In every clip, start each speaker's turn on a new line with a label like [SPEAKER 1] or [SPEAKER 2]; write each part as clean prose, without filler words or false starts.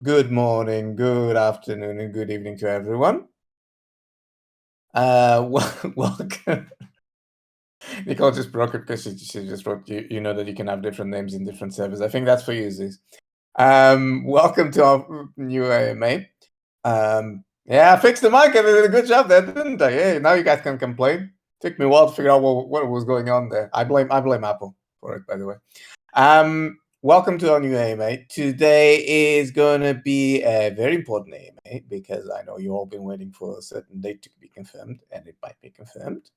[SPEAKER 1] Good morning, good afternoon, and good evening to everyone. Welcome. Nicole just broke it because she just wrote, you know that you can have different names in different servers. I think that's for you, Zeus. Welcome to our new AMA. Yeah, I fixed the mic. I did a good job there, didn't I? Hey, now you guys can complain. Took me a while to figure out what was going on there. I blame Apple for it, by the way. Welcome to our new AMA. Today is going to be a very important AMA because I know you've all been waiting for a certain date to be confirmed, and it might be confirmed.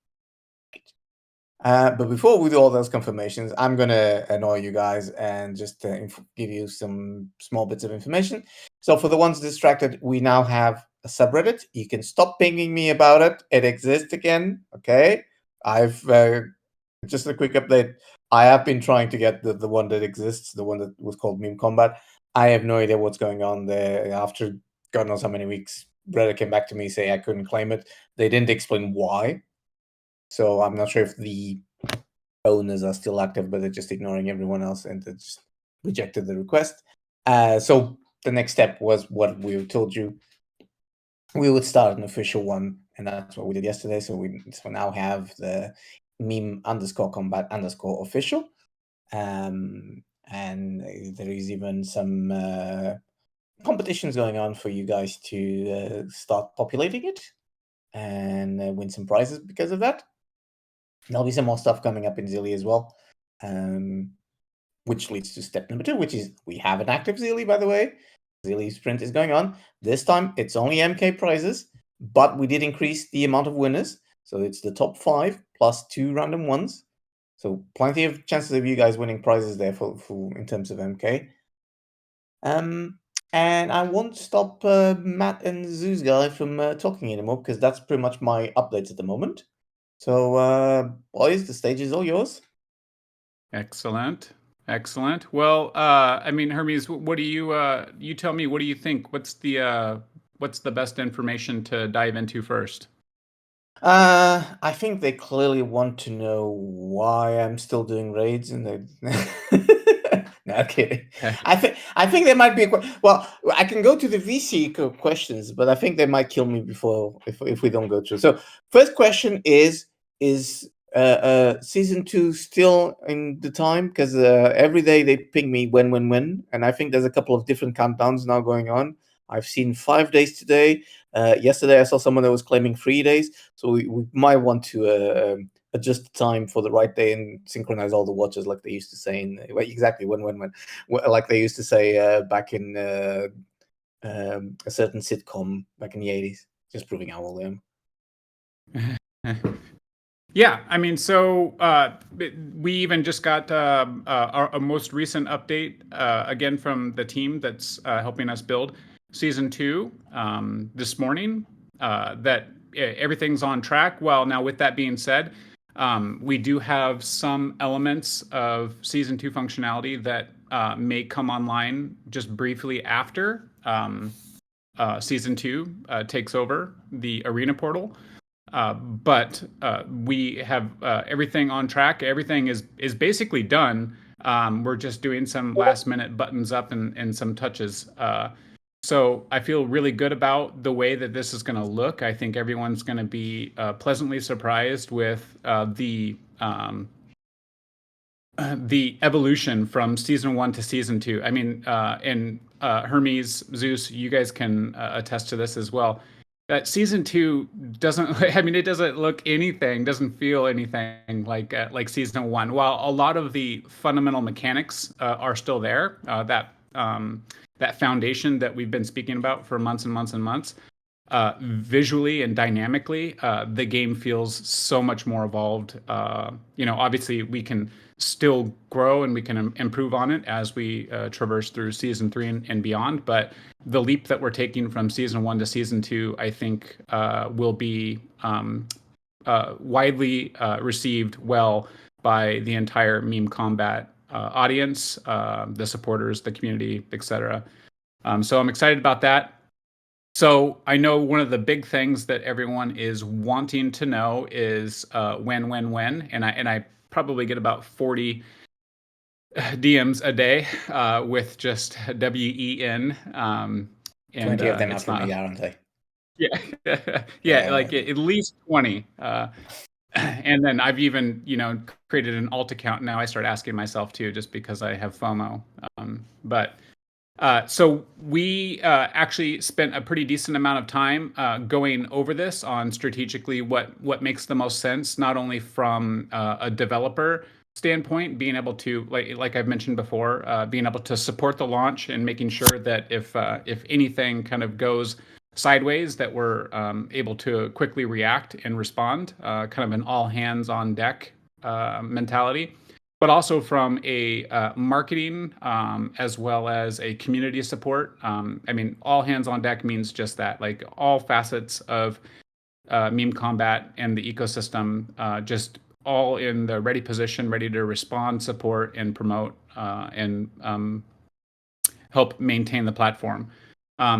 [SPEAKER 1] But before we do all those confirmations, I'm going to annoy you guys and just give you some small bits of information. So for the ones distracted, we now have a subreddit. You can stop pinging me about it. It exists again. Okay. I've just a quick update. I have been trying to get the one that exists, the one that was called Meme Kombat. I have no idea what's going on there. After God knows how many weeks, Reddit came back to me saying I couldn't claim it. They didn't explain why. So I'm not sure if the owners are still active, but they're just ignoring everyone else and they just rejected the request. So the next step was what we told you. We would start an official one, and that's what we did yesterday. So we now have the meme_combat_official. And there is even some competitions going on for you guys to start populating it and win some prizes because of that. There'll be some more stuff coming up in Zealy as well, which leads to step number 2, which is we have an active Zealy, by the way. Zealy sprint is going on. This time it's only MK prizes, but we did increase the amount of winners. So it's the top 5 plus 2 random ones. So plenty of chances of you guys winning prizes there for in terms of MK. And I won't stop Matt and Zeus guy from talking anymore because that's pretty much my updates at the moment. So, boys, the stage is all yours.
[SPEAKER 2] Excellent. Excellent. Well, I mean, Hermes, what do you tell me, what do you think? What's the best information to dive into first?
[SPEAKER 1] I think they clearly want to know why I'm still doing raids, and they. No, kidding. I think there might be well. I can go to the VC questions, but I think they might kill me before if we don't go through. So first question is season 2 still in the time? Because every day they ping me when, and I think there's a couple of different countdowns now going on. I've seen 5 days today. Yesterday I saw someone that was claiming 3 days. So we might want to adjust the time for the right day and synchronize all the watches like they used to say exactly when like they used to say back in a certain sitcom back in the 80s. Just proving how old I am.
[SPEAKER 2] Yeah, I mean, so we even just got our most recent update again from the team that's helping us build season 2 this morning. That everything's on track. Well, now with that being said, we do have some elements of season 2 functionality that may come online just briefly after season 2 takes over the arena portal. But we have everything on track. Everything is basically done. We're just doing some last minute buttons up and some touches. So I feel really good about the way that this is going to look. I think everyone's going to be pleasantly surprised with the evolution from season 1 to season 2. I mean, and Hermes, Zeus, you guys can attest to this as well. That season 2 doesn't. I mean, it doesn't look anything, doesn't feel anything like season 1. While a lot of the fundamental mechanics are still there, that foundation that we've been speaking about for months and months and months, visually and dynamically, the game feels so much more evolved. Obviously we can still grow and we can improve on it as we traverse through season 3 and beyond. But the leap that we're taking from season 1 to season 2, I think, will be widely received well by the entire Meme Combat audience, the supporters, the community, etc. So I'm excited about that. So I know one of the big things that everyone is wanting to know is when, and I probably get about 40 DMs a day with just WEN. And
[SPEAKER 1] 20 of them are
[SPEAKER 2] it's
[SPEAKER 1] from me,
[SPEAKER 2] not,
[SPEAKER 1] aren't they?
[SPEAKER 2] yeah, yeah,
[SPEAKER 1] Yeah.
[SPEAKER 2] like at least 20. And then I've even, created an alt account now. I start asking myself too, just because I have FOMO. But so we actually spent a pretty decent amount of time going over this on strategically what makes the most sense, not only from a developer standpoint, being able to like I've mentioned before, being able to support the launch and making sure that if anything kind of goes sideways, that we're able to quickly react and respond, kind of an all hands on deck mentality, but also from a marketing as well as a community support. I mean, all hands on deck means just that, like all facets of Meme Combat and the ecosystem, just all in the ready position, ready to respond, support, and promote and help maintain the platform.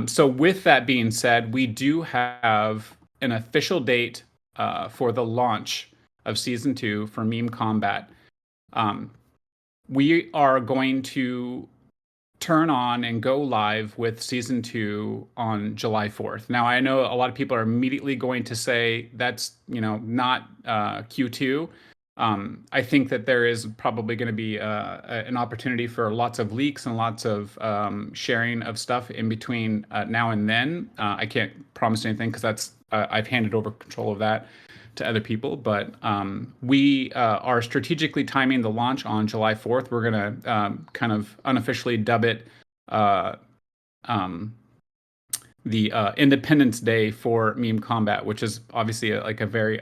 [SPEAKER 2] So, with that being said, we do have an official date for the launch of season 2 for Meme Combat. Um, we are going to turn on and go live with season 2 on July 4th. Now, I know a lot of people are immediately going to say that's, not Q2. I think that there is probably going to be an opportunity for lots of leaks and lots of sharing of stuff in between now and then. I can't promise anything because I've handed over control of that to other people, but we are strategically timing the launch on July 4th. We're going to kind of unofficially dub it uh, um, the Independence Day for Meme Combat, which is obviously like a very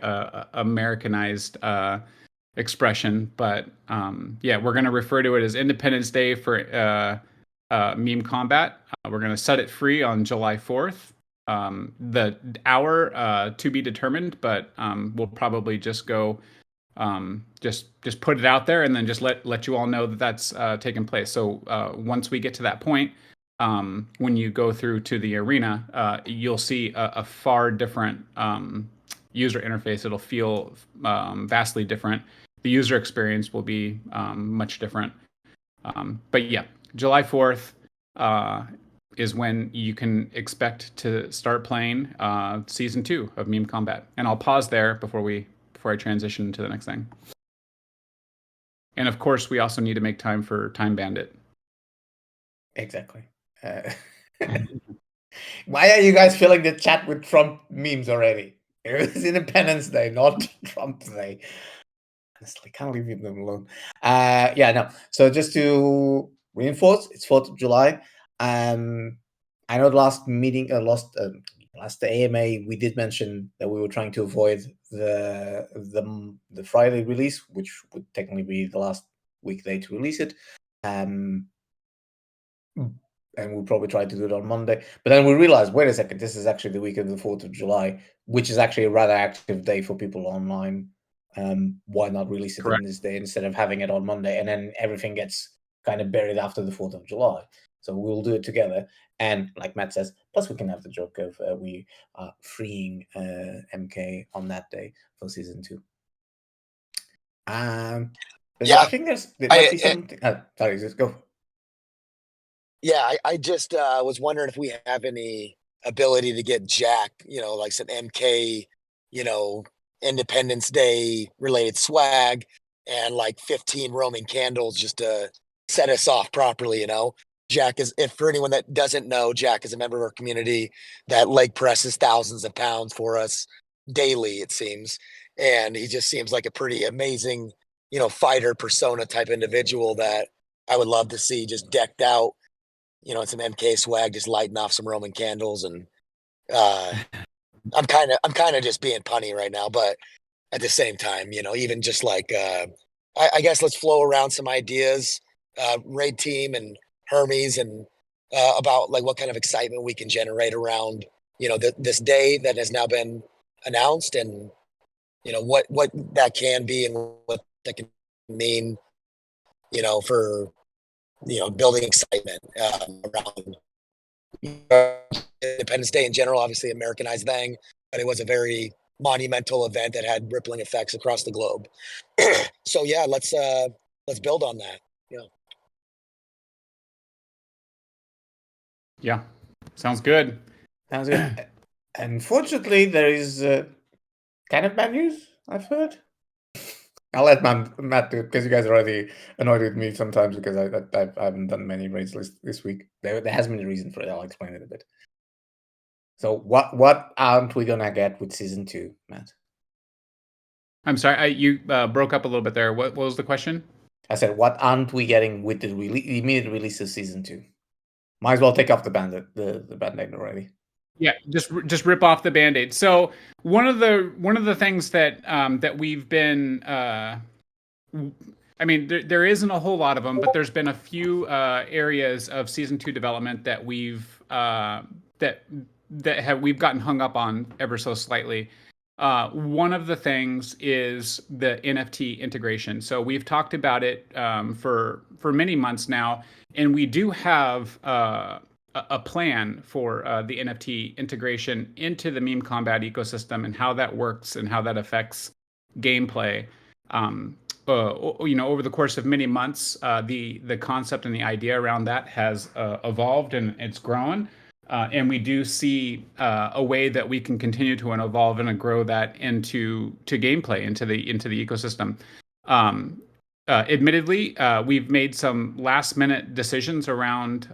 [SPEAKER 2] Americanized expression. But yeah, we're going to refer to it as Independence Day for Meme Combat. We're going to set it free on July 4th. The hour to be determined, but we'll probably just go just put it out there and then just let you all know that that's taken place. So once we get to that point, when you go through to the arena, you'll see a far different user interface. It'll feel vastly different. The user experience will be much different. But yeah, July 4th is when you can expect to start playing season 2 of Meme Combat. And I'll pause there before I transition to the next thing. And of course, we also need to make time for Time Bandit.
[SPEAKER 1] Exactly. Why are you guys filling the chat with Trump memes already? It was Independence Day, not Trump Day. Honestly, can't leave them alone. Yeah, no. So just to reinforce, it's 4th of July. I know the last meeting, last AMA, we did mention that we were trying to avoid the Friday release, which would technically be the last weekday to release it. And we'll probably try to do it on Monday. But then we realized, wait a second, this is actually the week of the 4th of July, which is actually a rather active day for people online. Why not release it
[SPEAKER 2] Correct.
[SPEAKER 1] on this day instead of having it on Monday? And then everything gets kind of buried after the 4th of July. So we'll do it together. And like Matt says, plus we can have the joke of we are freeing MK on that day for season 2. I think there might be something. Sorry, just go.
[SPEAKER 3] Yeah, I just was wondering if we have any ability to get Jack, like some MK, Independence Day related swag and like 15 Roman candles just to set us off properly, Jack is, if for anyone that doesn't know, Jack is a member of our community that leg presses thousands of pounds for us daily, it seems. And he just seems like a pretty amazing, fighter persona type individual that I would love to see just decked out, some MK swag, just lighting off some Roman candles. And I'm kind of just being punny right now, but at the same time, even just like, I guess let's flow around some ideas, raid team and Hermes, and about like what kind of excitement we can generate around, this day that has now been announced, and, what that can be and what that can mean, for, building excitement around Independence Day in general. Obviously, Americanized thing, but it was a very monumental event that had rippling effects across the globe. So yeah, let's build on that. Yeah.
[SPEAKER 2] Yeah, sounds good.
[SPEAKER 1] Sounds good. Unfortunately, there is kind of bad news, I've heard. I'll let Matt do it because you guys are already annoyed with me sometimes because I haven't done many raids this week. There has been a reason for it. I'll explain it a bit. So what aren't we gonna get with season 2, Matt?
[SPEAKER 2] I'm sorry, you broke up a little bit there. What was the question?
[SPEAKER 1] I said, what aren't we getting with the immediate release of season 2? Might as well take off the Bandit, the Band-Aid already.
[SPEAKER 2] Yeah, just rip off the Band-Aid. So one of the things that that we've been I mean, there isn't a whole lot of them, but there's been a few areas of season 2 development that we've we've gotten hung up on ever so slightly. One of the things is the NFT integration. So we've talked about it for many months now, and we do have a plan for the NFT integration into the Meme Kombat ecosystem and how that works and how that affects gameplay. Over the course of many months, the concept and the idea around that has evolved and it's grown. And we do see a way that we can continue to evolve and grow that into gameplay, into the ecosystem. Admittedly, we've made some last minute decisions around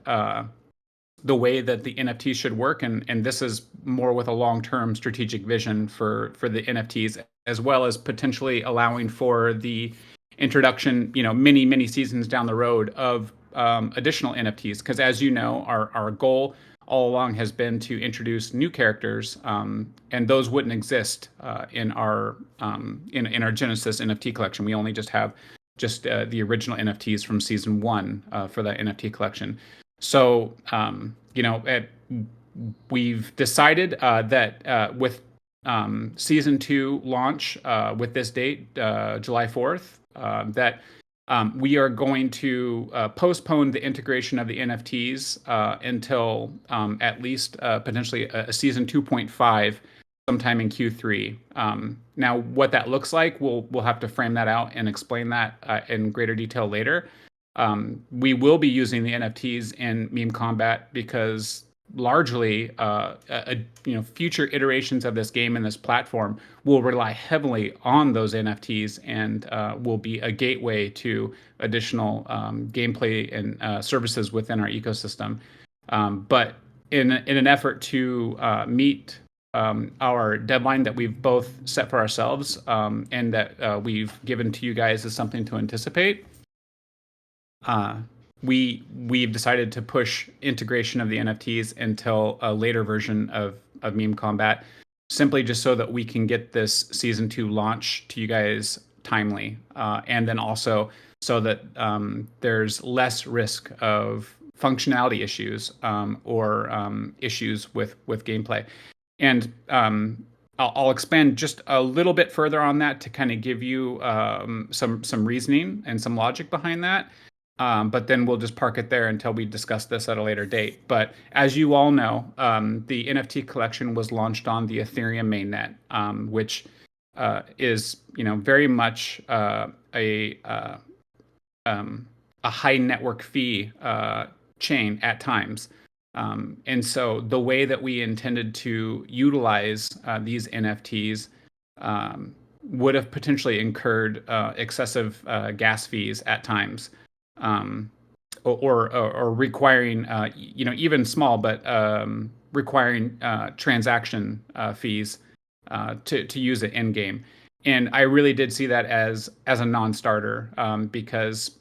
[SPEAKER 2] the way that the NFTs should work, and this is more with a long-term strategic vision for the NFTs, as well as potentially allowing for the introduction, many seasons down the road of additional NFTs. Because as you know, our goal all along has been to introduce new characters, and those wouldn't exist in our Genesis NFT collection. We only just have the original NFTs from season 1 for that NFT collection. So, we've decided that with season 2 launch with this date, July 4th, that we are going to postpone the integration of the NFTs until at least potentially a season 2.5 sometime in Q3. Now, what that looks like, we'll have to frame that out and explain that in greater detail later. We will be using the NFTs in Meme Kombat because largely, future iterations of this game and this platform will rely heavily on those NFTs and will be a gateway to additional gameplay and services within our ecosystem. But in an effort to meet our deadline that we've both set for ourselves and that we've given to you guys as something to anticipate, we've decided to push integration of the NFTs until a later version of Meme Kombat, simply just so that we can get this season 2 launch to you guys timely, and then also so that there's less risk of functionality issues or issues with gameplay. And I'll expand just a little bit further on that to kind of give you some reasoning and some logic behind that. But then we'll just park it there until we discuss this at a later date. But as you all know, the NFT collection was launched on the Ethereum mainnet, which is very much a high network fee chain at times. And so the way that we intended to utilize these NFTs would have potentially incurred excessive gas fees at times. Or requiring even small but requiring transaction fees to use it in game. And I really did see that as a non-starter because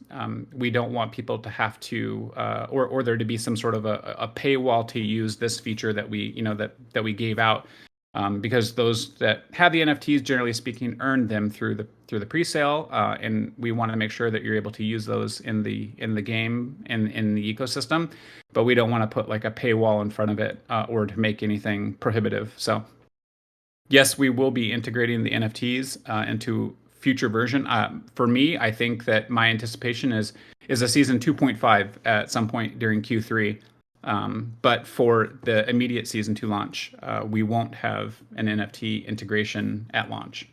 [SPEAKER 2] we don't want people to have to or there to be some sort of a paywall to use this feature that we that we gave out. Because those that have the NFTs, generally speaking, earn them through the pre-sale, and we want to make sure that you're able to use those in the game and in the ecosystem. But we don't want to put like a paywall in front of it or to make anything prohibitive. So yes, we will be integrating the NFTs into future version. For me, I think that my anticipation is a season 2.5 at some point during Q3. But for the immediate season 2 launch, we won't have an NFT integration at launch.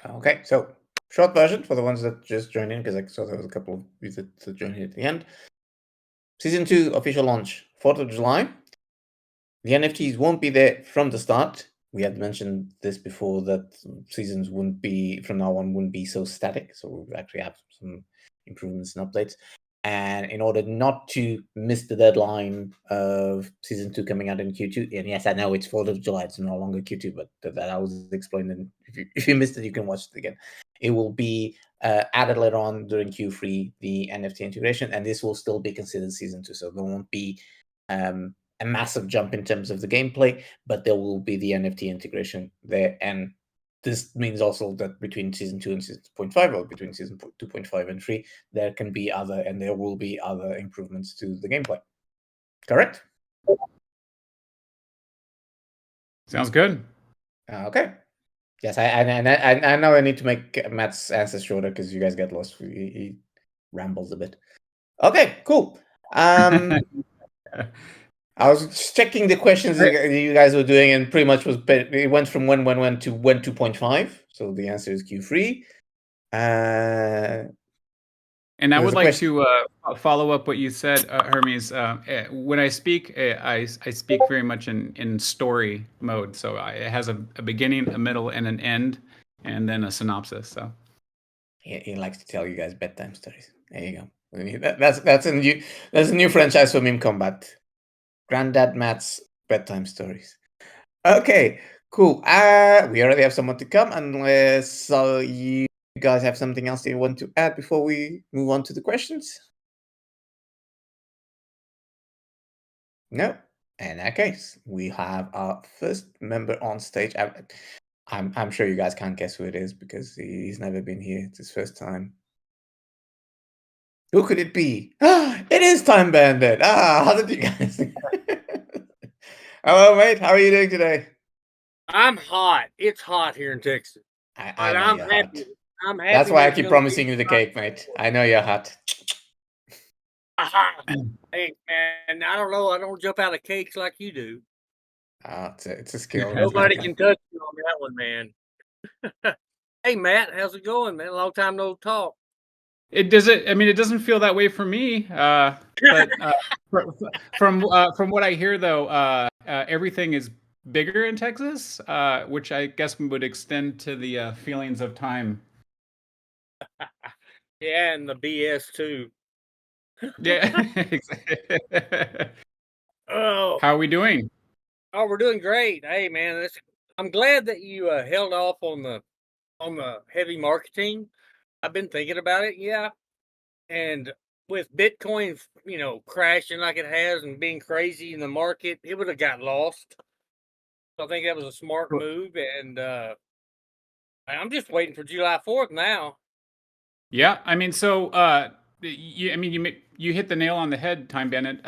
[SPEAKER 1] Okay, so short version for the ones that just joined in, because I saw there was a couple of you that joined in at the end. Season 2 official launch, 4th of July. The NFTs won't be there from the start. We had mentioned this before, that seasons wouldn't be, from now on, wouldn't be so static. So we'll actually have some improvements and updates. And in order not to miss the deadline of season 2 coming out in Q2, and yes, I know it's 4th of July, it's no longer Q2, but that I was explained. And if you missed it, you can watch it again. It will be added later on during Q3, the NFT integration, and this will still be considered season 2. So there won't be a massive jump in terms of the gameplay, but there will be the NFT integration there. And this means also that between season 2 and season 2.5, or between season 2.5 and 3, there can be other, and there will be other improvements to the gameplay. Correct?
[SPEAKER 2] Sounds good.
[SPEAKER 1] Okay. Yes, I know I need to make Matt's answers shorter because you guys get lost. He rambles a bit. Okay, cool. I was just checking the questions that you guys were doing, and pretty much it went from when to when 2.5. So the answer is Q3.
[SPEAKER 2] And I would like to follow up what you said, Hermes. When I speak, I speak very much in story mode. So it has a beginning, a middle, and an end, and then a synopsis. So
[SPEAKER 1] he likes to tell you guys bedtime stories. There you go. That's a new franchise for Meme Kombat. Granddad Matt's bedtime stories. Okay, cool. We already have someone to come, unless you guys have something else you want to add before we move on to the questions. No. In that case, we have our first member on stage. I'm sure you guys can't guess who it is because he's never been here. It's his first time. Who could it be? It is Time Bandit. How did you guys? Hello, mate. How are you doing today?
[SPEAKER 4] I'm hot. It's hot here in Texas.
[SPEAKER 1] I know
[SPEAKER 4] I'm
[SPEAKER 1] you're
[SPEAKER 4] happy.
[SPEAKER 1] hot.
[SPEAKER 4] I'm happy.
[SPEAKER 1] That's why I keep promising you the cake, mate. I know you're hot.
[SPEAKER 4] Hey, man, I don't know. I don't jump out of cakes like you do.
[SPEAKER 1] It's a skill.
[SPEAKER 4] Nobody can touch you on that one, man. Hey, Matt, how's it going, man? Long time no talk.
[SPEAKER 2] it doesn't feel that way for me. But from what I hear, though, everything is bigger in Texas, which I guess would extend to the feelings of time.
[SPEAKER 4] Yeah, and the BS too.
[SPEAKER 2] Yeah.
[SPEAKER 4] Oh,
[SPEAKER 2] How are we doing?
[SPEAKER 4] oh, we're doing great. Hey, man, I'm glad that you held off on the heavy marketing. I've been thinking about it. Yeah, and with Bitcoin, crashing like it has and being crazy in the market, it would have got lost. I think that was a smart move, and I'm just waiting for July 4th now.
[SPEAKER 2] Yeah, I mean, so you hit the nail on the head, Time Bandit.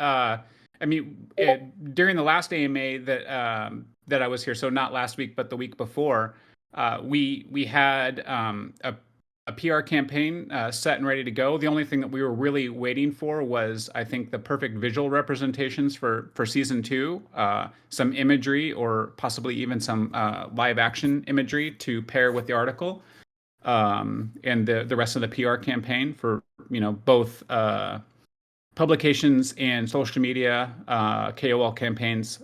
[SPEAKER 2] During the last AMA that I was here, so not last week, but the week before, we had a PR campaign set and ready to go. The only thing that we were really waiting for was, I think, the perfect visual representations for season 2, some imagery, or possibly even some live action imagery to pair with the article. And the rest of the PR campaign for both publications and social media, KOL campaigns,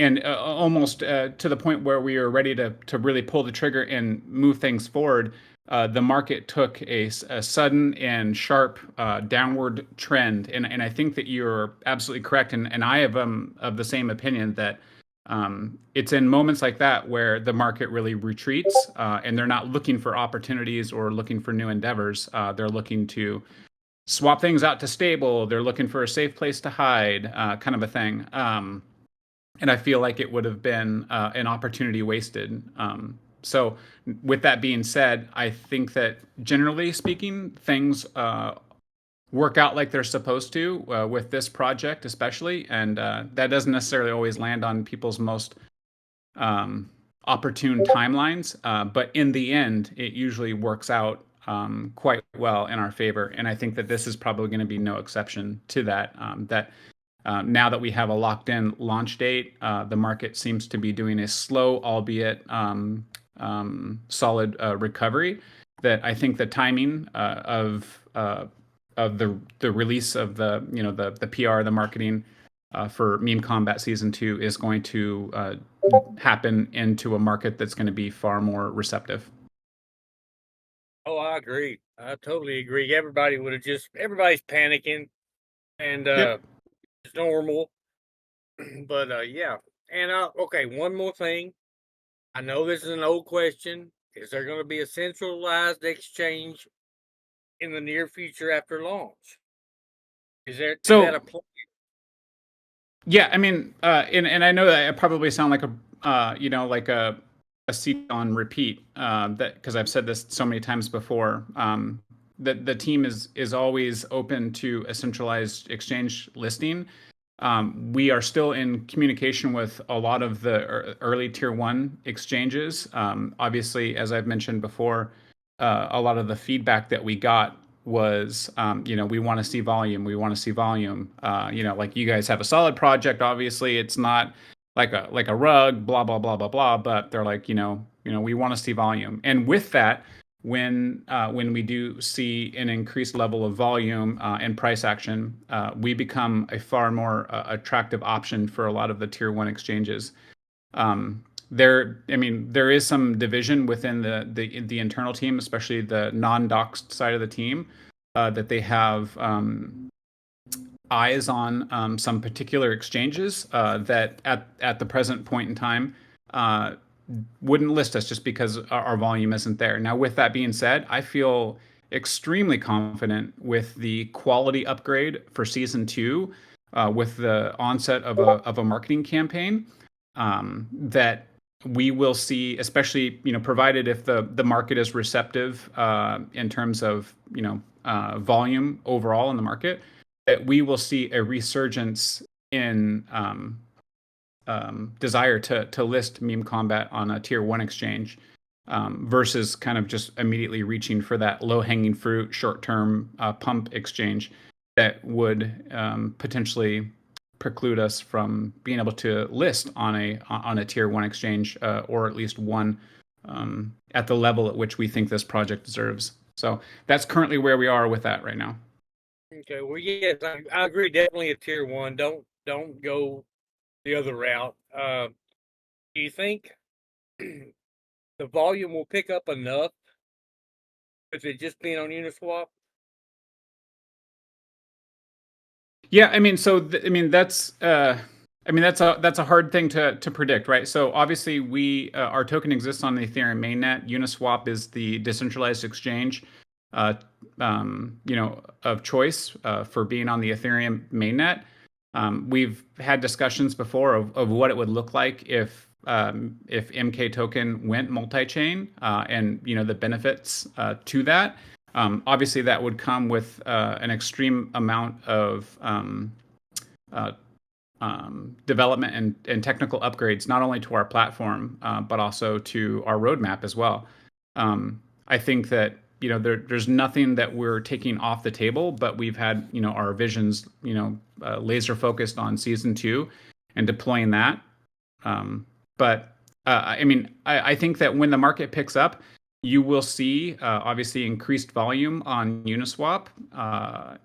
[SPEAKER 2] and almost to the point where we were ready to really pull the trigger and move things forward. The market took a sudden and sharp downward trend, and I think that you're absolutely correct, and I have of the same opinion that it's in moments like that where the market really retreats, and they're not looking for opportunities or looking for new endeavors. They're looking to swap things out to stable. They're looking for a safe place to hide, kind of a thing. And I feel like it would have been an opportunity wasted. So with that being said, I think that generally speaking, things work out like they're supposed to with this project especially, and that doesn't necessarily always land on people's most opportune timelines, but in the end it usually works out quite well in our favor, and I think that this is probably going to be no exception to that. Now that we have a locked-in launch date, the market seems to be doing a slow, albeit solid recovery. That I think the timing of the release of the the PR, the marketing for Meme Kombat Season 2 is going to happen into a market that's going to be far more receptive.
[SPEAKER 4] Oh, I agree. I totally agree. Everybody's panicking, and
[SPEAKER 2] Yep.
[SPEAKER 4] it's normal. But yeah. And okay, one more thing. I know this is an old question. Is there going to be a centralized exchange in the near future after launch? Is that a plan?
[SPEAKER 2] Yeah, I mean, and I know that I probably sound like like a seat on repeat, that because I've said this so many times before. That the team is always open to a centralized exchange listing. We are still in communication with a lot of the early tier one exchanges. Obviously, as I've mentioned before, a lot of the feedback that we got was, we want to see volume. We want to see volume. Like you guys have a solid project. Obviously, it's not like a rug, blah blah blah blah blah. But they're like, we want to see volume. And with that, when we do see an increased level of volume and price action, we become a far more attractive option for a lot of the tier one exchanges. There is some division within the internal team, especially the non-doxed side of the team, that they have eyes on some particular exchanges that at the present point in time wouldn't list us just because our volume isn't there. Now, with that being said, I feel extremely confident with the quality upgrade for season 2, with the onset of a marketing campaign, that we will see, especially provided if the market is receptive in terms of volume overall in the market, that we will see a resurgence in desire to list Meme Kombat on a tier one exchange, versus kind of just immediately reaching for that low hanging fruit short term pump exchange that would potentially preclude us from being able to list on a tier one exchange, or at least one at the level at which we think this project deserves. So that's currently where we are with that right now.
[SPEAKER 4] Okay. Well, yes, I agree. Definitely a tier one. Don't go the other route. Do you think the volume will pick up enough with it just being on Uniswap?
[SPEAKER 2] Yeah, I mean, that's that's a hard thing to predict, right? So obviously, our token exists on the Ethereum mainnet. Uniswap is the decentralized exchange, uh, of choice for being on the Ethereum mainnet. We've had discussions before of what it would look like if MK token went multi-chain, and the benefits to that. Obviously, that would come with an extreme amount of development and technical upgrades, not only to our platform, but also to our roadmap as well. I think that there's nothing that we're taking off the table, but we've had our visions laser focused on season 2 and deploying that. But I think that when the market picks up, you will see obviously increased volume on Uniswap,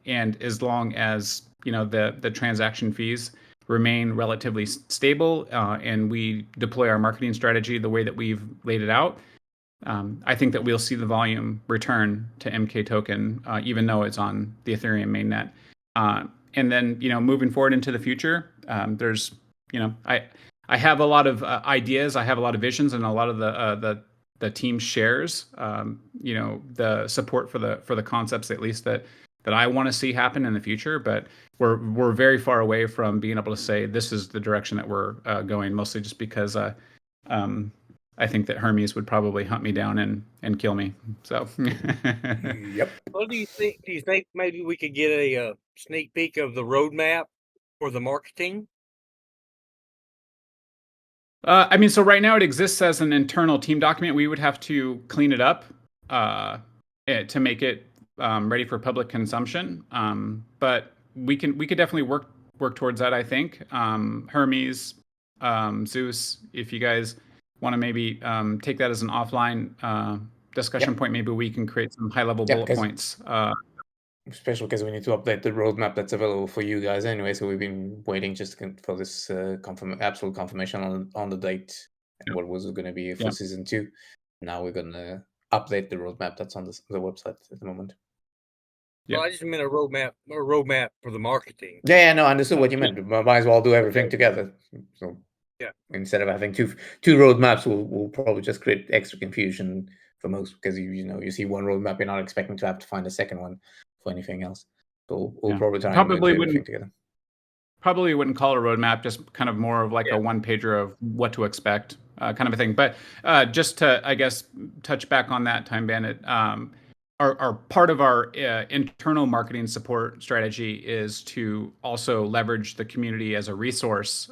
[SPEAKER 2] and as long as the transaction fees remain relatively stable, and we deploy our marketing strategy the way that we've laid it out, I think that we'll see the volume return to MK token, even though it's on the Ethereum mainnet. And then moving forward into the future, there's I have a lot of ideas, I have a lot of visions, and a lot of the team shares the support for the concepts, at least that I want to see happen in the future. But we're very far away from being able to say this is the direction that we're going, mostly just because I think that Hermes would probably hunt me down and kill me. So
[SPEAKER 1] Yep.
[SPEAKER 4] What do you think? Do you think maybe we could get a sneak peek of the roadmap for the marketing?
[SPEAKER 2] So right now it exists as an internal team document. We would have to clean it up to make it ready for public consumption. But we could definitely work towards that, I think. Hermes, Zeus, if you guys want to maybe take that as an offline discussion point, maybe we can create some high level bullet points.
[SPEAKER 1] especially because we need to update the roadmap that's available for you guys anyway. So we've been waiting just for this absolute confirmation on the date and what was going to be for season 2. Now we're going to update the roadmap that's on the website at the moment.
[SPEAKER 4] Well, I just meant a roadmap for the marketing.
[SPEAKER 1] Yeah, no, I understood what you meant. We might as well do everything together. So
[SPEAKER 4] yeah,
[SPEAKER 1] instead of having two roadmaps, we'll probably just create extra confusion for most, because you see one roadmap, you're not expecting to have to find a second one for anything else. So we'll probably try and do everything together.
[SPEAKER 2] Probably wouldn't call it a roadmap, just kind of more of like a one-pager of what to expect, kind of a thing. But just to, I guess, touch back on that, Time Bandit, our part of our internal marketing support strategy is to also leverage the community as a resource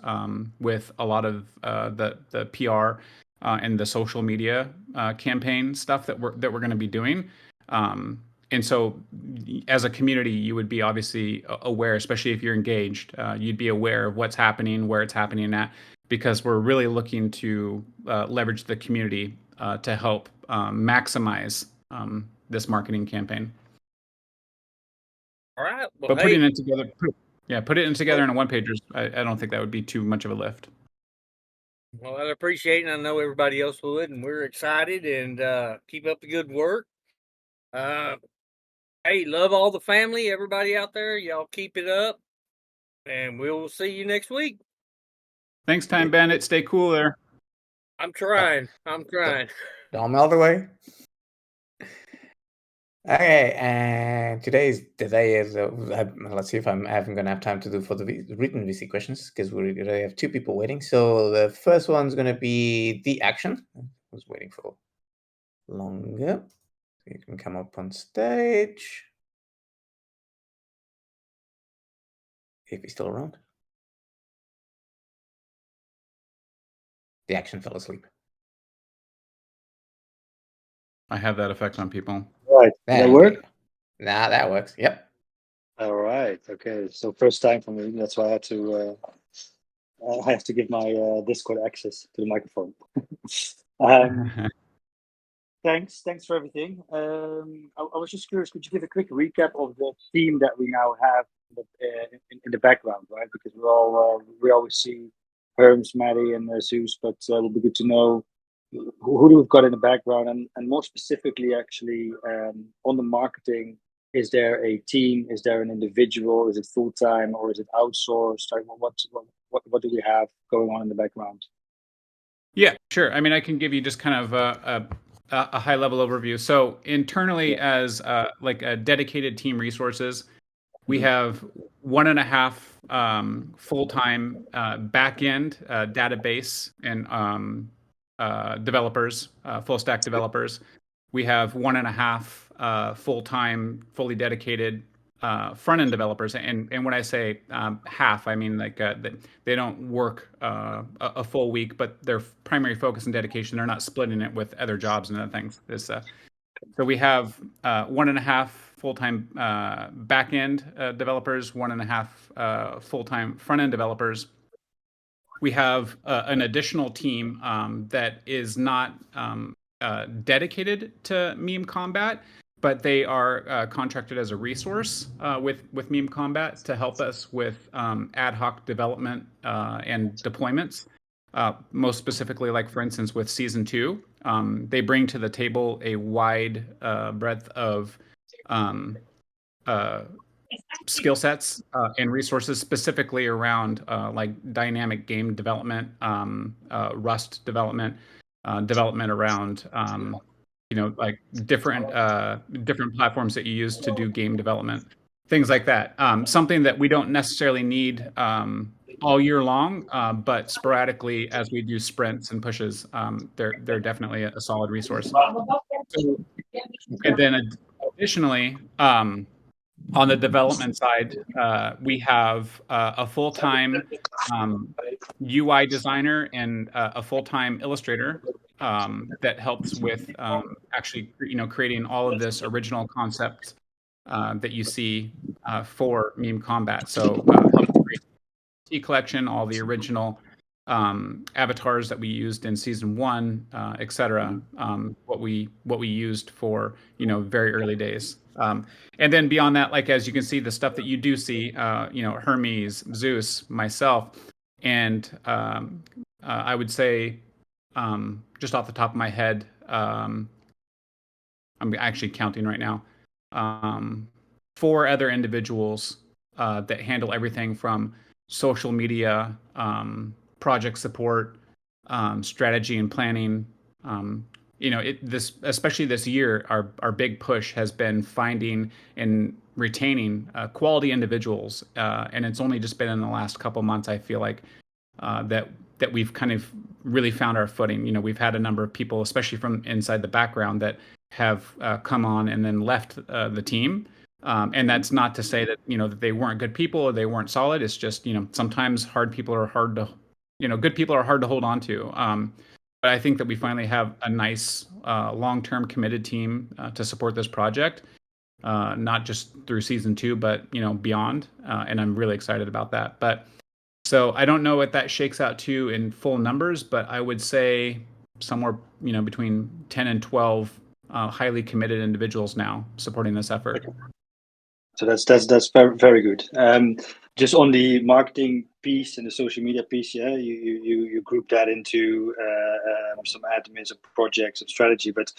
[SPEAKER 2] with a lot of the PR and the social media campaign stuff that we're going to be doing. And so as a community, you would be obviously aware, especially if you're engaged, you'd be aware of what's happening, where it's happening at, because we're really looking to leverage the community to help maximize this marketing campaign.
[SPEAKER 4] All right. Well,
[SPEAKER 2] but putting it together, in a one-pager, I don't think that would be too much of a lift.
[SPEAKER 4] Well, I appreciate it. And I know everybody else would, and we're excited, and keep up the good work. Hey, love all the family, everybody out there. Y'all keep it up, and we'll see you next week.
[SPEAKER 2] Thanks, Time Bandit. Stay cool there.
[SPEAKER 4] I'm trying.
[SPEAKER 1] Don't melt away. Okay, and today's the day is. Let's see if I'm even going to have time to do for the written VC questions, because we already have 2 people waiting. So the first one's going to be the action. I was waiting for longer. So you can come up on stage if he's still around. The action fell asleep.
[SPEAKER 2] I have that effect on people.
[SPEAKER 5] Right. Does that work?
[SPEAKER 1] Nah, that works. Yep.
[SPEAKER 5] All right. Okay. So first time for me. That's why I have to give my Discord access to the microphone. Thanks for everything. I was just curious. Could you give a quick recap of the theme that we now have in the background, right? Because we always see Herms, Maddie, and Zeus, but it would be good to know who we've got in the background, and more specifically, actually, on the marketing. Is there a team? Is there an individual? Is it full time or is it outsourced? What do we have going on in the background?
[SPEAKER 2] Yeah, sure. I mean, I can give you just kind of a high level overview. So internally, as like a dedicated team resources, we have 1.5 full-time back-end database and developers, full stack developers. We have 1.5 full-time, fully dedicated front-end developers. And when I say half, I mean like they don't work a full week, but their primary focus and dedication, they're not splitting it with other jobs and other things. So we have 1.5 full-time back-end developers, 1.5 full-time front-end developers. We have an additional team that is not dedicated to Meme Kombat, but they are contracted as a resource with Meme Kombat to help us with ad hoc development and deployments. Most specifically, like for instance, with Season 2, they bring to the table a wide breadth of skill sets and resources, specifically around like dynamic game development, Rust development, development around like different platforms that you use to do game development, things like that. Something that we don't necessarily need all year long, but sporadically as we do sprints and pushes, they're definitely a solid resource. And then additionally, on the development side, we have a full-time UI designer and a full-time illustrator that helps with actually, creating all of this original concept that you see for Meme Kombat. So help create the collection, all the original avatars that we used in season 1, etc. What we used for very early days. And then beyond that, like as you can see, the stuff that you do see, Hermes, Zeus, myself, and I would say, just off the top of my head, I'm actually counting right now, 4 other individuals that handle everything from social media, project support, strategy and planning. This, especially this year, our big push has been finding and retaining quality individuals, and it's only just been in the last couple months, I feel like, that we've kind of really found our footing. We've had a number of people, especially from inside the background, that have come on and then left the team. And that's not to say that that they weren't good people or they weren't solid. It's just sometimes good people are hard to hold on to. But I think that we finally have a nice long-term committed team to support this project, not just through season 2, but beyond. And I'm really excited about that. But so I don't know what that shakes out to in full numbers, but I would say somewhere between 10 and 12 highly committed individuals now supporting this effort.
[SPEAKER 5] Okay. So that's very, very good. Just on the marketing piece and the social media piece, yeah, you group that into some admins, some projects, some strategy. But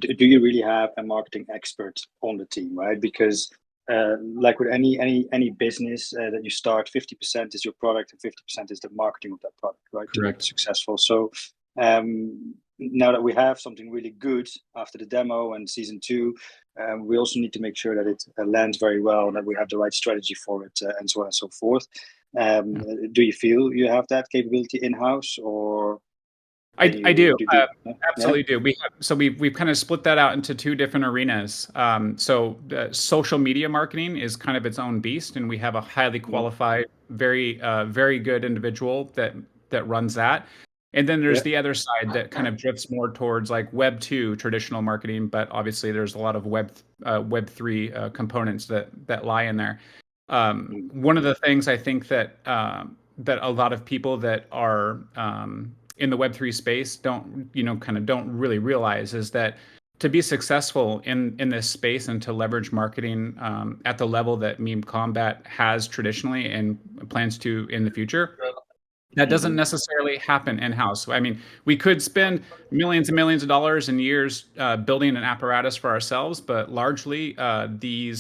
[SPEAKER 5] do you really have a marketing expert on the team, right? Because like with any business that you start, 50% is your product and 50% is the marketing of that product, right? To make it successful. So now that we have something really good after the demo and season 2, we also need to make sure that it lands very well, that we have the right strategy for it, and so on and so forth. Do you feel you have that capability in-house, or?
[SPEAKER 2] I do. Absolutely do. We've kind of split that out into 2 different arenas. So social media marketing is kind of its own beast, and we have a highly qualified, very good individual that runs that. And then there's the other side that kind of drifts more towards like Web 2 traditional marketing, but obviously there's a lot of Web 3 components that lie in there. One of the things I think that a lot of people that are in the Web 3 space don't really realize is that to be successful in this space and to leverage marketing at the level that Meme Kombat has traditionally and plans to in the future, that doesn't necessarily happen in-house. I mean, we could spend millions and millions of dollars in years building an apparatus for ourselves, but largely the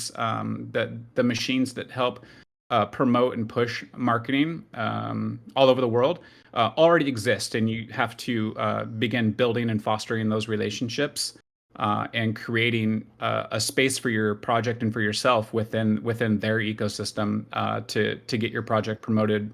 [SPEAKER 2] machines that help promote and push marketing all over the world already exist, and you have to begin building and fostering those relationships and creating a space for your project and for yourself within their ecosystem to get your project promoted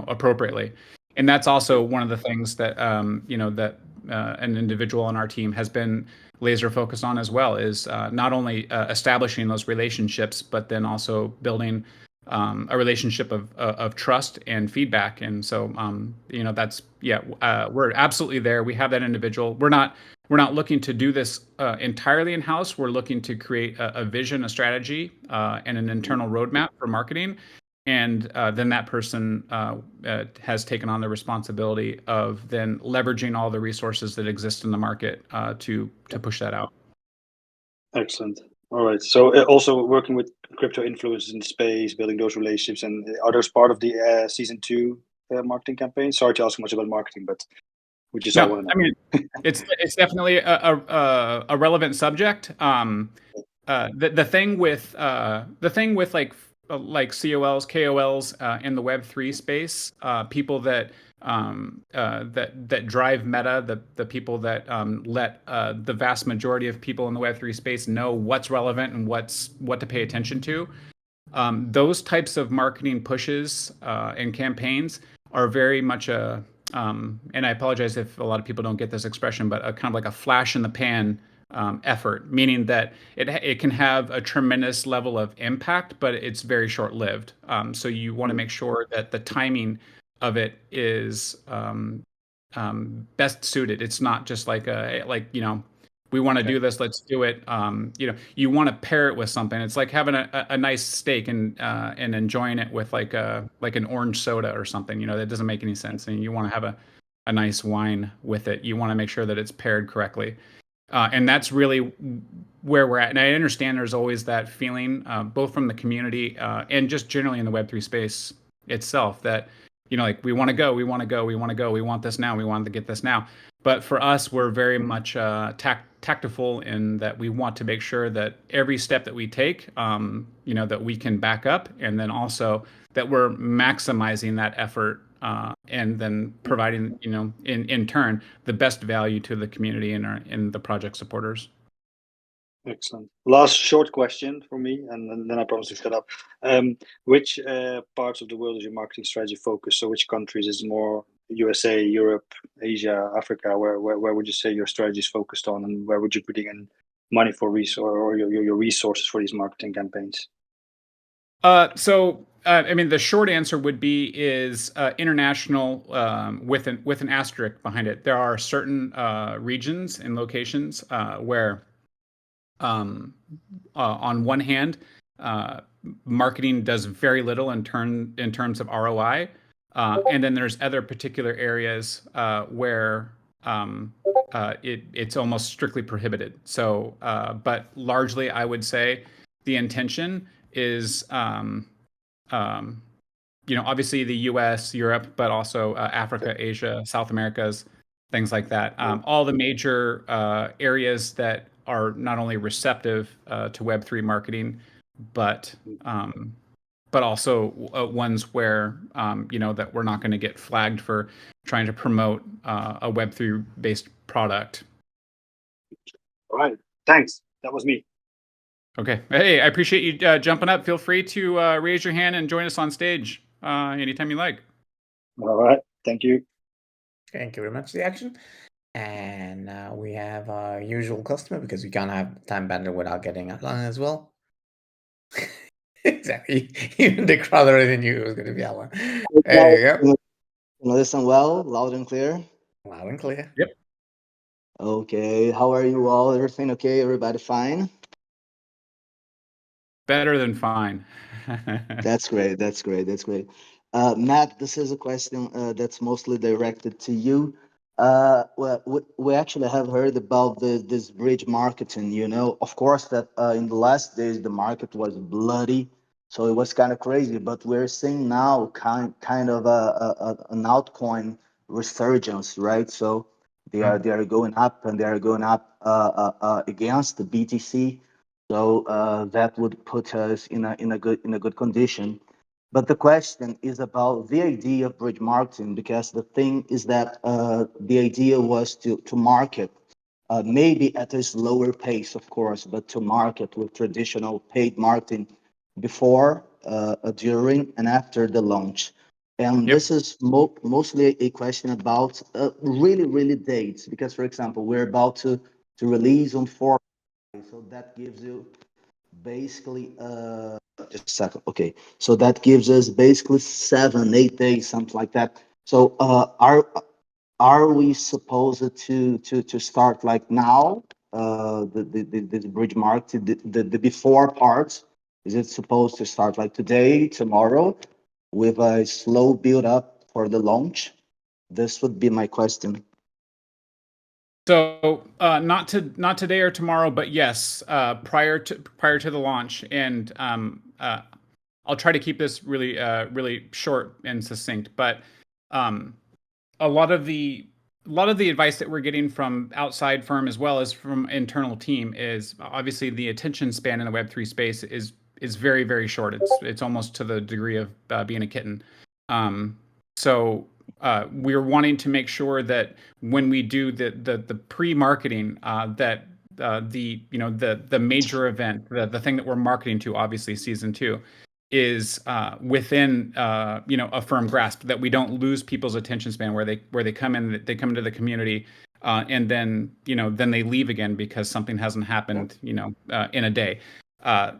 [SPEAKER 2] appropriately. And that's also one of the things that an individual on our team has been laser focused on as well, is not only establishing those relationships, but then also building a relationship of trust and feedback. And so that's we're absolutely there. We have that individual. We're not looking to do this entirely in-house. We're looking to create a vision, a strategy, and an internal roadmap for marketing. And then that person has taken on the responsibility of then leveraging all the resources that exist in the market to push that out.
[SPEAKER 5] Excellent. All right. So also working with crypto influencers in the space, building those relationships, and are those part of the season 2 marketing campaign? Sorry to ask so much about marketing, but we just all want to know.
[SPEAKER 2] I mean, it's definitely a relevant subject. The thing with like COLs, KOLs in the Web3 space, people that drive meta, the people that let the vast majority of people in the Web3 space know what's relevant and what to pay attention to. Those types of marketing pushes and campaigns are very much and I apologize if a lot of people don't get this expression, but a kind of like a flash in the pan effort, meaning that it can have a tremendous level of impact, but it's very short-lived. So you want to make sure that the timing of it is best suited. It's not just like we want to do this, let's do it. You want to pair it with something. It's like having a nice steak and enjoying it with like an orange soda or something. That doesn't make any sense. And you want to have a nice wine with it. You want to make sure that it's paired correctly. And that's really where we're at. And I understand there's always that feeling, both from the community and just generally in the Web3 space itself, that like we want to go, we want to go, we want to go, we want this now, we want to get this now. But for us, we're very much tactful in that we want to make sure that every step that we take, that we can back up, and then also that we're maximizing that effort and then providing, in turn, the best value to the community and the project supporters.
[SPEAKER 5] Excellent. Last short question for me, and then I promise to shut up. Which parts of the world is your marketing strategy focused? So which countries is more USA, Europe, Asia, Africa? Where would you say your strategy is focused on, and where would you putting in money for or your resources for these marketing campaigns?
[SPEAKER 2] The short answer would be is international with an asterisk behind it. There are certain regions and locations where, on one hand, marketing does very little in terms of ROI, and then there's other particular areas where it's almost strictly prohibited. So, but largely, I would say the intention is, obviously the U.S., Europe, but also Africa, Asia, South Americas, things like that. All the major areas that are not only receptive to Web3 marketing, but also ones where that we're not going to get flagged for trying to promote a Web3 based product.
[SPEAKER 5] All right, thanks. That was me.
[SPEAKER 2] Okay. Hey, I appreciate you jumping up. Feel free to raise your hand and join us on stage anytime you like.
[SPEAKER 5] All right. Thank you.
[SPEAKER 1] Thank you very much, the action. And we have our usual customer, because we can't have time Bandit without getting Alan as well. Exactly. Even the crowd already knew it was going to be Alan. There you go.
[SPEAKER 6] Can you listen well, loud and clear?
[SPEAKER 1] Loud and clear.
[SPEAKER 2] Yep.
[SPEAKER 6] Okay. How are you all? Everything okay? Everybody fine?
[SPEAKER 2] Better than fine.
[SPEAKER 6] That's great. That's great. That's great. Matt, this is a question that's mostly directed to you. Well, we actually have heard about this bridge marketing. Of course, that in the last days the market was bloody, so it was kind of crazy. But we're seeing now kind of an altcoin resurgence, right? So they are going up, and they are going up against the BTC. So that would put us in a good condition. But the question is about the idea of bridge marketing, because the thing is that the idea was to market, maybe at a slower pace, of course, but to market with traditional paid marketing before, during, and after the launch. And
[SPEAKER 2] Yep.
[SPEAKER 6] this is mostly a question about really dates, because, for example, we're about to release on 4. So that gives you basically just a second. Okay, so that gives us basically 7-8 days, something like that. So are we supposed to start like now, the bridge market, the before parts? Is it supposed to start like today, tomorrow, with a slow build up for the launch? This would be my question.
[SPEAKER 2] So not today or tomorrow, but yes, prior to the launch, and I'll try to keep this really short and succinct. But a lot of the advice that we're getting from outside firm as well as from internal team is obviously the attention span in the Web3 space is very short. It's almost to the degree of being a kitten. So we're wanting to make sure that when we do the pre-marketing, that the major event, the thing that we're marketing to, obviously season 2, is within a firm grasp, that we don't lose people's attention span where they come into the community and then they leave again because something hasn't happened in a day.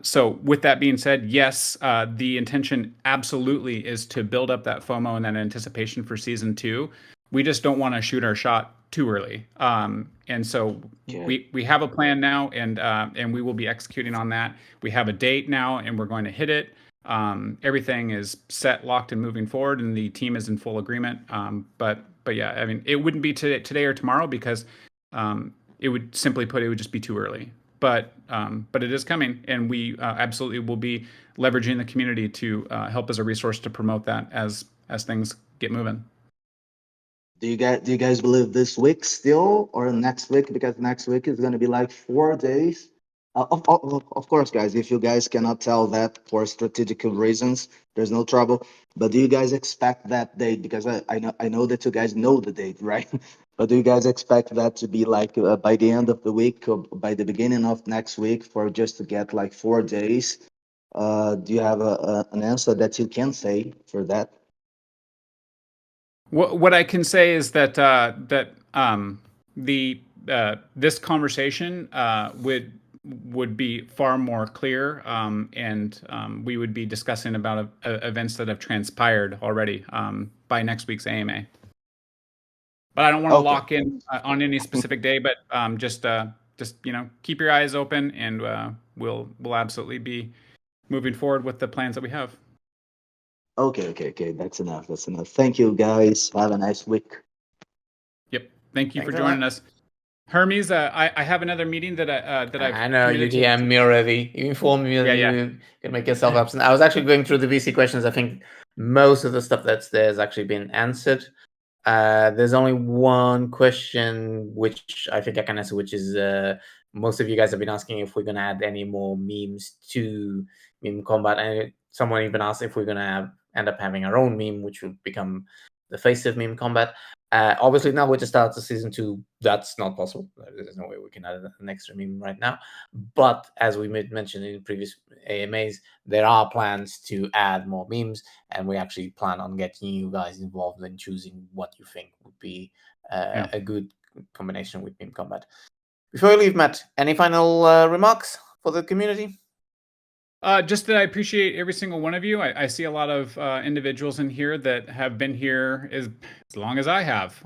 [SPEAKER 2] So with that being said, yes, the intention absolutely is to build up that FOMO and that anticipation for season 2 We just don't want to shoot our shot too early. And so we have a plan now, and we will be executing on that. We have a date now, and we're going to hit it. Everything is set, locked, and moving forward, and the team is in full agreement. But yeah, I mean, it wouldn't be today or tomorrow because it would simply put, it would just be too early. But it is coming, and we absolutely will be leveraging the community to help as a resource to promote that as things get moving.
[SPEAKER 6] Do you guys believe this week still or next week? Because next week is going to be like 4 days. Of course, guys, if you guys cannot tell that for strategical reasons, there's no trouble. But do you guys expect that date? Because I know that you guys know the date, right? But do you guys expect that to be like by the end of the week or by the beginning of next week for just to get like 4 days? Do you have an answer that you can say for that?
[SPEAKER 2] What I can say is that this conversation would be far more clear, and we would be discussing about events that have transpired already by next week's AMA. But I don't want to lock in on any specific day. But just keep your eyes open, and we'll absolutely be moving forward with the plans that we have.
[SPEAKER 6] Okay. That's enough. Thank you, guys. Have a nice week.
[SPEAKER 2] Yep. Thank you for joining us. Hermes, I have another meeting that
[SPEAKER 1] I know you DM me already. You informed me that you can make yourself absent. I was actually going through the VC questions. I think most of the stuff that's there has actually been answered. There's only one question which I think I can answer, which is most of you guys have been asking if we're going to add any more memes to Meme Kombat, and someone even asked if we're going to end up having our own meme, which will become the face of Meme Kombat. Obviously, now with the start of season 2, that's not possible. There's no way we can add an extra meme right now. But as we mentioned in previous AMAs, there are plans to add more memes, and we actually plan on getting you guys involved in choosing what you think would be a good combination with Meme Kombat. Before we leave, Matt, any final remarks for the community?
[SPEAKER 2] Just that I appreciate every single one of you. I see a lot of individuals in here that have been here as long as I have,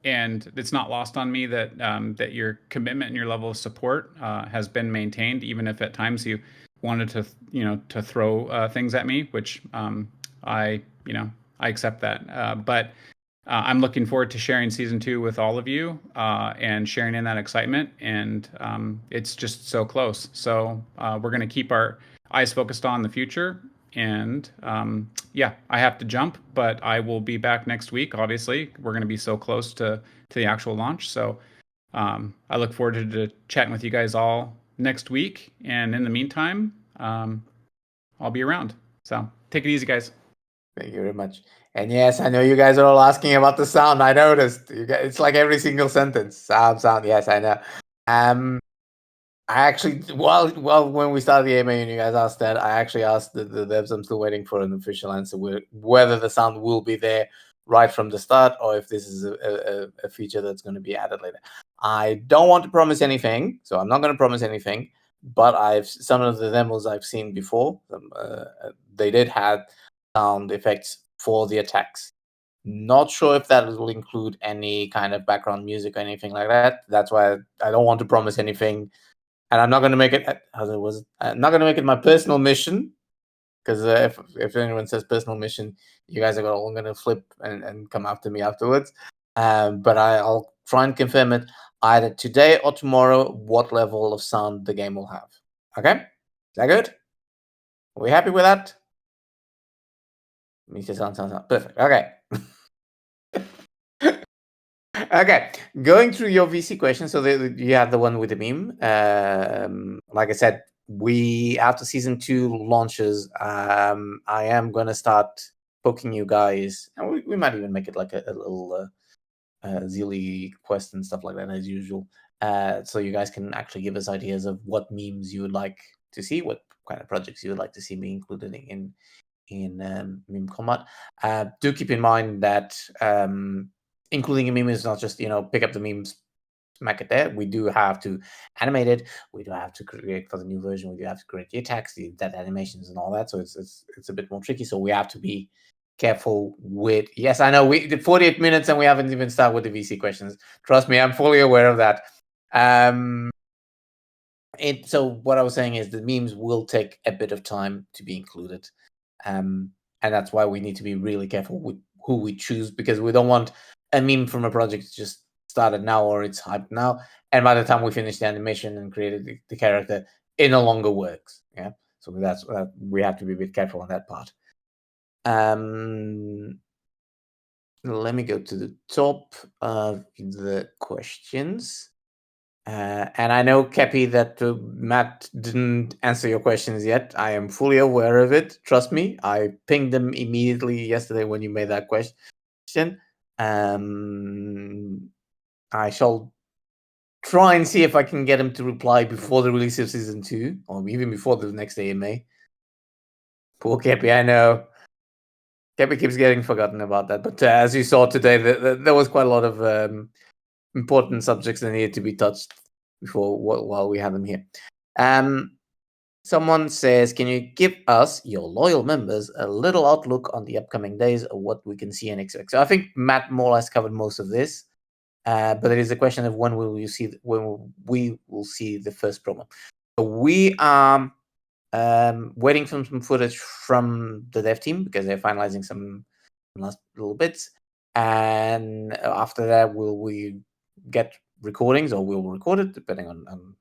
[SPEAKER 2] and it's not lost on me that that your commitment and your level of support has been maintained, even if at times you wanted to throw things at me, which I accept that. But I'm looking forward to sharing season 2 with all of you and sharing in that excitement. And it's just so close. So we're going to keep our eyes focused on the future. And I have to jump, but I will be back next week. Obviously, we're going to be so close to the actual launch. So I look forward to chatting with you guys all next week. And in the meantime, I'll be around. So take it easy, guys.
[SPEAKER 1] Thank you very much. And yes, I know you guys are all asking about the sound. I noticed it's like every single sentence. Sound. Yes, I know. I actually, well, when we started the AMA and you guys asked that, I actually asked the devs. I'm still waiting for an official answer whether the sound will be there right from the start or if this is a feature that's going to be added later. I don't want to promise anything, so I'm not going to promise anything. But some of the demos I've seen before, they did have sound effects for the attacks. Not sure if that will include any kind of background music or anything like that. That's why I don't want to promise anything, and I'm not going to make it. I'm not going to make it my personal mission, because if anyone says personal mission, you guys are all going to flip and come after me afterwards. But I'll try and confirm it either today or tomorrow what level of sound the game will have. Okay, is that good? Are we happy with that? Sound. Perfect. Okay. Okay. Going through your VC questions. So you have the one with the meme. Like I said, after season 2 launches, I am going to start poking you guys. And we might even make it like a little Zealy quest and stuff like that as usual. So you guys can actually give us ideas of what memes you would like to see, what kind of projects you would like to see me included in Meme Kombat. Do keep in mind that including a meme is not just pick up the memes, smack it there. We do have to animate it. We do have to create for the new version. We do have to create the attacks, the dead animations, and all that. So it's a bit more tricky. So we have to be careful with. Yes, I know we did 48 minutes and we haven't even started with the VC questions. Trust me, I'm fully aware of that. So what I was saying is the memes will take a bit of time to be included, and that's why we need to be really careful with who we choose, because we don't want a meme from a project just started now or it's hyped now, and by the time we finish the animation and created the character, it no longer works. Yeah, so that's we have to be a bit careful on that part. Let me go to the top of the questions. And I know, Kepi, that Matt didn't answer your questions yet. I am fully aware of it. Trust me. I pinged them immediately yesterday when you made that question. I shall try and see if I can get him to reply before the release of Season 2, or even before the next AMA. Poor Kepi, I know. Kepi keeps getting forgotten about that. But as you saw today, there was quite a lot of important subjects that needed to be touched before while we had them here. Someone says, can you give us, your loyal members, a little outlook on the upcoming days of what we can see and expect? So I think Matt more or less covered most of this, but it is a question of when we will see the first promo. So we are waiting for some footage from the dev team because they're finalizing some last little bits, and after that we get recordings, or we'll record it depending on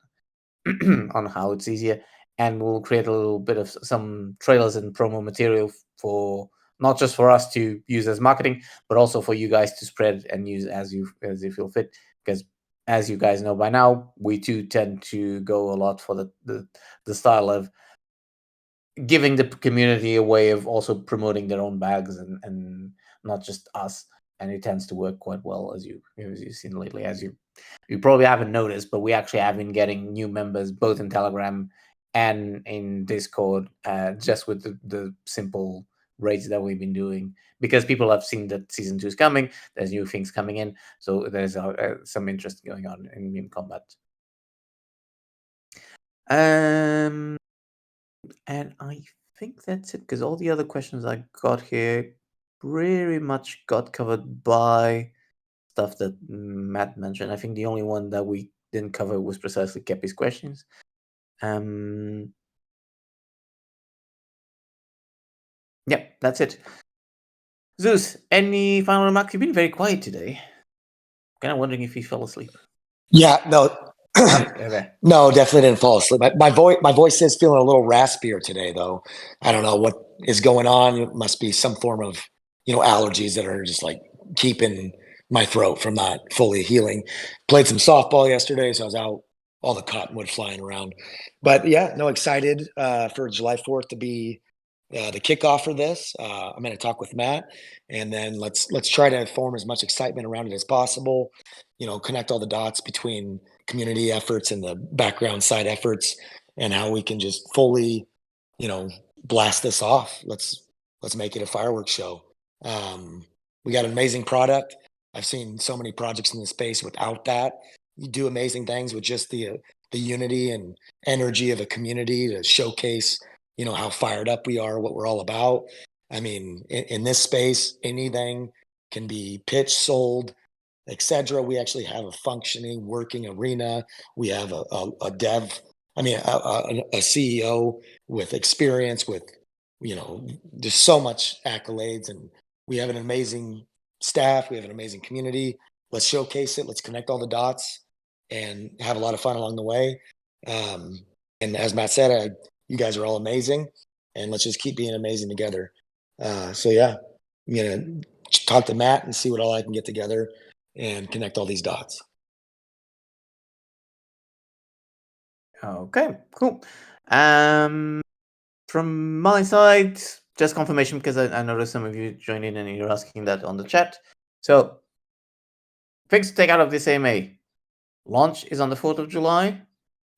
[SPEAKER 1] on how it's easier, and we'll create a little bit of some trailers and promo material for not just for us to use as marketing, but also for you guys to spread and use as you feel fit, because as you guys know by now, we too tend to go a lot for the style of giving the community a way of also promoting their own bags and not just us, and it tends to work quite well, as you've seen lately. As you probably haven't noticed, but we actually have been getting new members both in Telegram and in Discord, just with the simple raids that we've been doing, because people have seen that Season 2 is coming, there's new things coming in, so there's some interest going on in Meme Kombat. And I think that's it, because all the other questions I got here pretty much got covered by stuff that Matt mentioned. I think the only one that we didn't cover was precisely Kepi's questions. Yeah, that's it. Zeus, any final remarks? You've been very quiet today. Kind of wondering if you fell asleep.
[SPEAKER 3] Yeah, no.
[SPEAKER 1] Okay.
[SPEAKER 3] No, definitely didn't fall asleep. My voice is feeling a little raspier today, though. I don't know what is going on. It must be some form of, allergies that are just like keeping my throat from not fully healing. Played some softball yesterday, so I was out, all the cottonwood flying around. But yeah, no, excited for July 4th to be the kickoff for this. I'm going to talk with Matt, and then let's try to form as much excitement around it as possible. Connect all the dots between community efforts and the background side efforts, and how we can just fully, blast this off. Let's make it a fireworks show. We got an amazing product. I've seen so many projects in the space without that. You do amazing things with just the unity and energy of a community to showcase, how fired up we are, what we're all about. I mean, in this space, anything can be pitched, sold, etc. We actually have a functioning, working arena. We have a dev, a CEO with experience, with, there's so much accolades, and we have an amazing staff. We have an amazing community. Let's showcase it. Let's connect all the dots and have a lot of fun along the way. And as Matt said, you guys are all amazing, and let's just keep being amazing together. So yeah, I'm gonna talk to Matt and see what all I can get together and connect all these dots.
[SPEAKER 1] Okay, cool. From my side, just confirmation, because I noticed some of you joined in and you're asking that on the chat. So, things to take out of this AMA. Launch is on the 4th of July.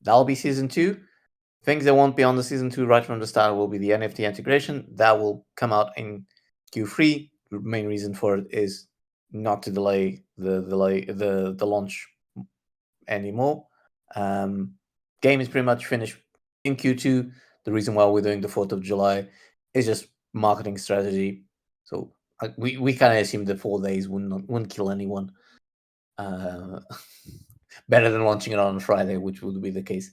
[SPEAKER 1] That'll be Season 2. Things that won't be on the Season 2 right from the start will be the NFT integration. That will come out in Q3. The main reason for it is not to delay the launch anymore. Game is pretty much finished in Q2. The reason why we're doing the 4th of July is just marketing strategy. So we kind of assumed the 4 days wouldn't kill anyone. Better than launching it on Friday, which would be the case.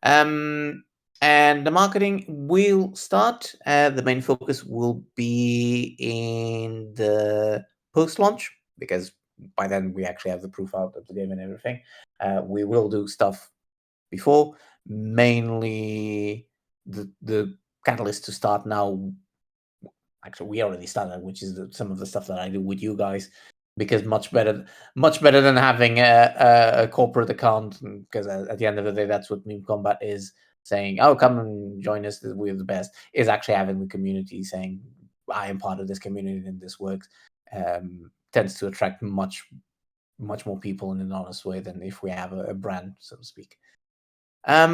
[SPEAKER 1] And the marketing will start. The main focus will be in the post-launch, because by then we actually have the proof out of the game and everything. We will do stuff before, mainly the catalyst to start now. Actually, we already started, which is some of the stuff that I do with you guys, because much better than having a corporate account, because at the end of the day, that's what Meme Kombat is, saying, oh, come and join us, we're the best, is actually having the community saying, I am part of this community and this works. Tends to attract much more people in an honest way than if we have a brand, so to speak. I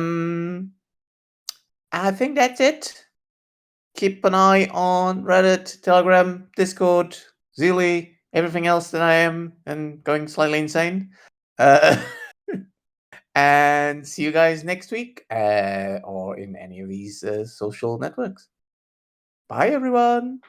[SPEAKER 1] think that's it. Keep an eye on Reddit, Telegram, Discord, Zealy, everything else that I am, and going slightly insane. And see you guys next week, or in any of these social networks. Bye, everyone.